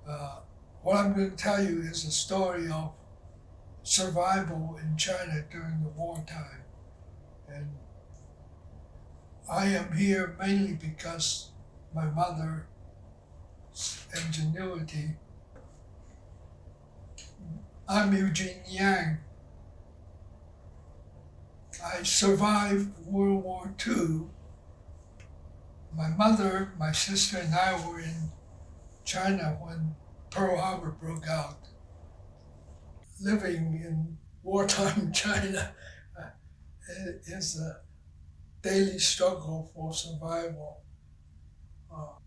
Uh, what I'm going to tell you is a story of survival in China during the wartime. And I am here mainly because my mother's ingenuity. I'm Eugene Yang. I survived World War II. My mother, my sister, and I were in China when Pearl Harbor broke out. Living in wartime China is a daily struggle for survival. Uh,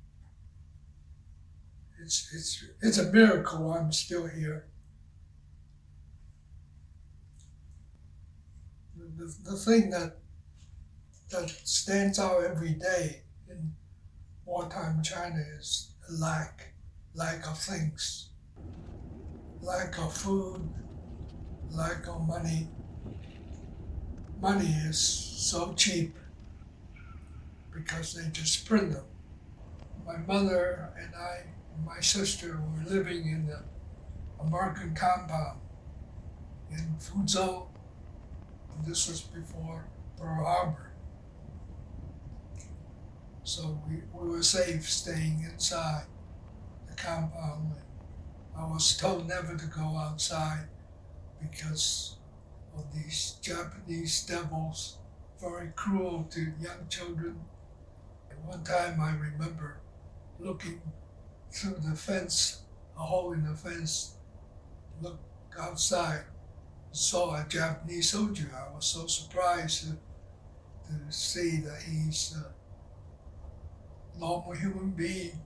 it's a miracle I'm still here. The thing that stands out every day in wartime China is lack of things, lack of food, lack of money. Money is so cheap because they just print them. My mother and I and my sister were living in the American compound in Fuzhou. This was before Pearl Harbor. So we were safe staying inside the compound. I was told never to go outside because of these Japanese devils, very cruel to young children. And one time I remember looking through the fence, a hole in the fence, looked outside, saw a Japanese soldier. I was so surprised to see that he's a normal human being,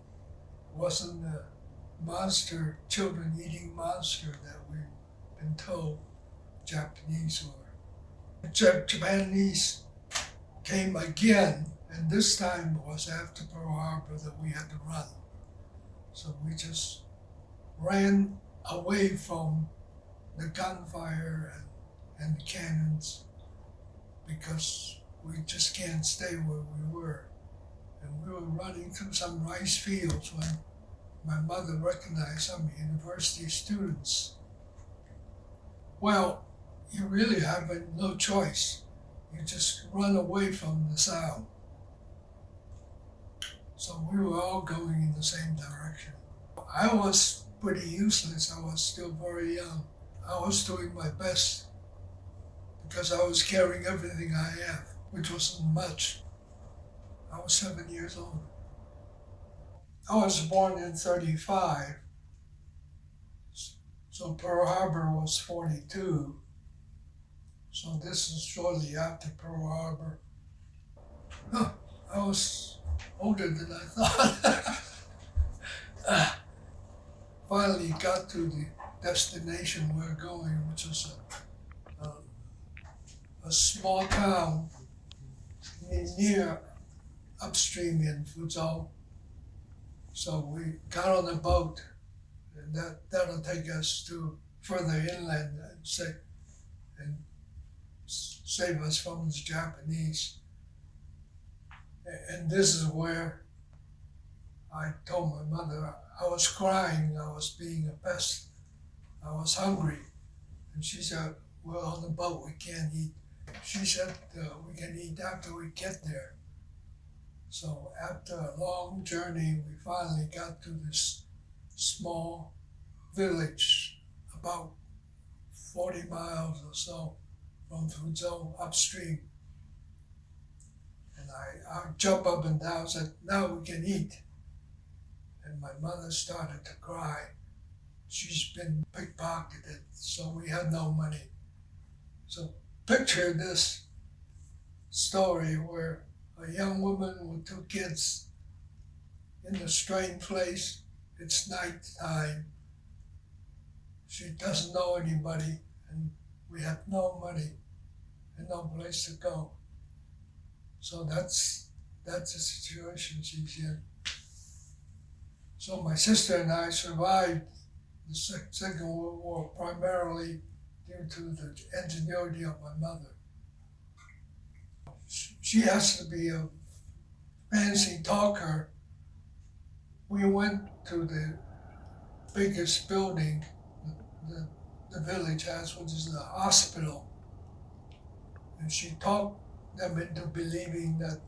wasn't a monster, children eating monster that we've been told Japanese were. Japanese came again, and this time it was after Pearl Harbor that we had to run. So we just ran away from the gunfire and the cannons because we just can't stay where we were. And we were running through some rice fields when my mother recognized some university students. Well, you really have no choice. You just run away from the sound. So we were all going in the same direction. I was pretty useless. I was still very young. I was doing my best because I was carrying everything I have, which wasn't much. I was 7 years old. I was born in 35, so Pearl Harbor was 42. So this is shortly after Pearl Harbor. Huh, I was older than I thought. Finally got to the destination we're going, which was a small town near upstream in Fuzhou. So we got on a boat, and that'll take us to further inland and save us from the Japanese. And this is where I told my mother I was crying, I was being a pest, I was hungry. And she said, "We're on the boat, we can't eat." She said, "We can eat after we get there." So after a long journey, we finally got to this small village about 40 miles or so from Fuzhou upstream. And I jumped up and down and said, "Now we can eat." And my mother started to cry. She's been pickpocketed, so we had no money. So picture this story where a young woman with two kids in a strange place. It's night time. She doesn't know anybody, and we have no money and no place to go. So that's the situation she's in. So my sister and I survived the Second World War primarily due to the ingenuity of my mother. She has to be a fancy talker. We went to the biggest building the, the village has, which is the hospital. And she talked them into believing that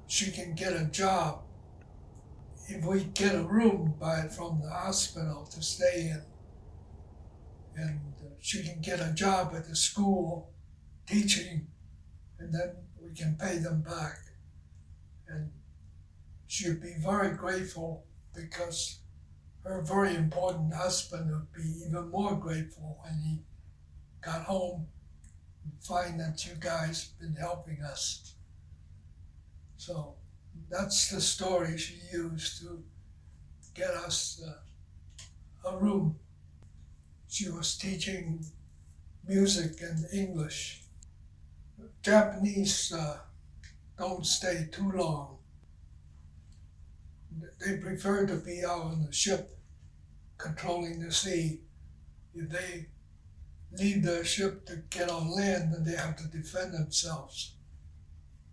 she can get a job if we get a room from the hospital to stay in. And she can get a job at the school teaching, and then we can pay them back. And she'd be very grateful because her very important husband would be even more grateful when he got home and find that you guys been helping us. So that's the story she used to get us a room. She was teaching music and English. Japanese don't stay too long. They prefer to be out on the ship controlling the sea. If they leave their ship to get on land, then they have to defend themselves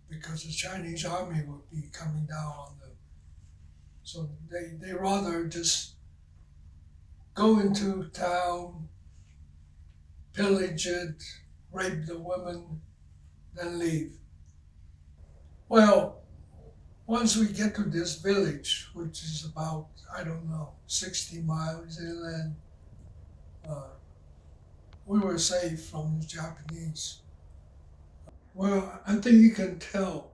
because the Chinese army would be coming down on them. So they rather just go into town, pillage it, rape the women, then leave. Well, once we get to this village, which is about, I don't know, 60 miles inland, uh, we were safe from the Japanese. Well, I think you can tell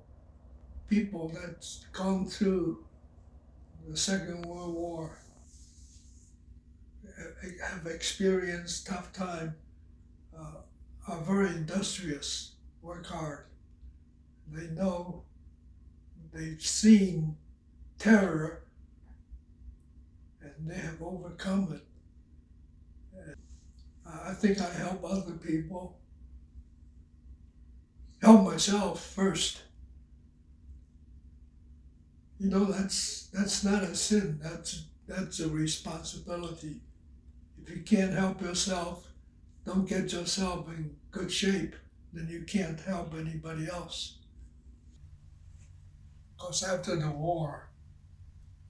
people that's gone through the Second World War have experienced tough time, are very industrious, work hard. They know, they've seen terror, and they have overcome it. And I think I help other people, help myself first. You know, that's not a sin. That's a responsibility. If you can't help yourself, don't get yourself in good shape, then you can't help anybody else. Because after the war,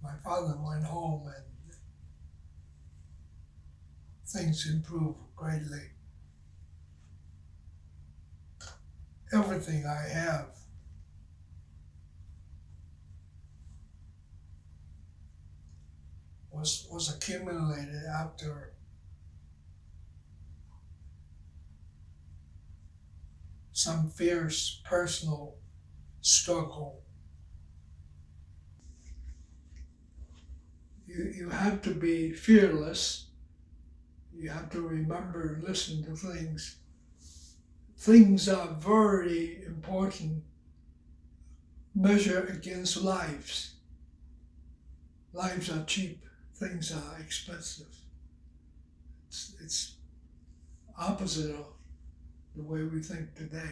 my father went home and things improved greatly. Everything I have was accumulated after some fierce personal struggle. You have to be fearless. You have to remember and listen to things. Things are very important. Measure against lives. Lives are cheap. Things are expensive. It's opposite of the way we think today.